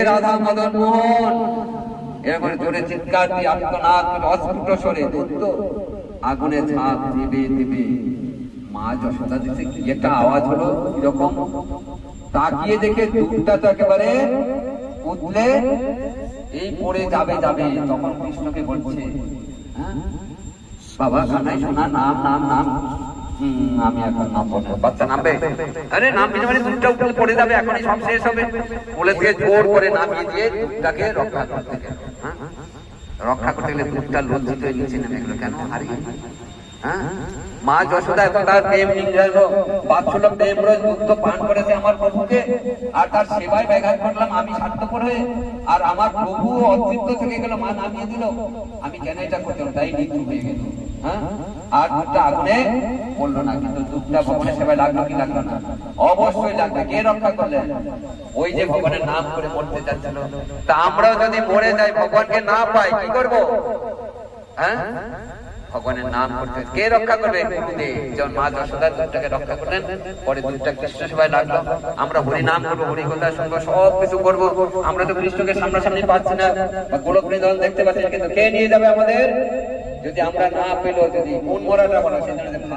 রাধা মদন মোহন এরপর জোরে চিৎকার দিয়ে আত্মনাদ অস্ফুট স্বরে দৈত্য আগুনে ঝাঁপ দিবে দিবে। মা যশোদা দেখে কি একটা আওয়াজ হলো, এরকম তাকিয়ে দেখে দুধটা তো একেবারে উঠলে এই পড়ে যাবে যাবে। তখন কৃষ্ণকে বলছে, বাবা কানাই শোনা, নাম নাম নাম। আমি এখন নাম বলবো। বাচ্চা নামবে? আরে নামবি না মানে দুধটা উঠলে পড়ে যাবে, এখনই সব শেষ হবে বলে দিয়ে জোর করে নামিয়ে দিয়ে দুধটাকে রক্ষা করতে গেল। রক্ষা করতে গেলে দুধটা লজ্জিত হয়ে নিচে নেমে গেল। কেন হারিয়ে? মা যশোদা এত তার প্রেম নিংড়ালো, বাৎসল্য প্রেম রস দুগ্ধ পান করেছে আমার প্রভুকে, আর তার সেবায় ব্যাঘাত ঘটলাম আমি স্বার্থপর হয়ে, আর আমার প্রভু অতৃপ্ত থেকে গেল, মা নামিয়ে দিল। আমি কেন এটা করতাম? তাই মৃত্যু হয়ে গেল। আর দুধটা আগুনে বললো না, কিন্তু দুধটা ভগবানের সেবায় লাগলো কি লাগলো না? অবশ্যই লাগবে। কে রক্ষা করলেন? ওই যে ভগবানের নাম করে মরতে যাচ্ছিল। তা আমরাও যদি মরে যাই, ভগবানকে না পাই, কি করবো? ভগবানের নাম করতে কে রক্ষা করবে? যেমন মা যশোদা দুধটাকে রক্ষা করলেন, পরে দুধটা কৃষ্ণ সেবায় লাগলো। আমরা হরি নাম করবো, হরি কথা শুনবো, সব কিছু করবো। আমরা তো কৃষ্ণকে সামনাসামনি পাচ্ছি না, গোলক বৃন্দাবন দেখতে পাচ্ছি, কিন্তু কে নিয়ে যাবে আমাদের? যদি আমরা না পেলো, যদি মন মরাটা বলা, সেজন্য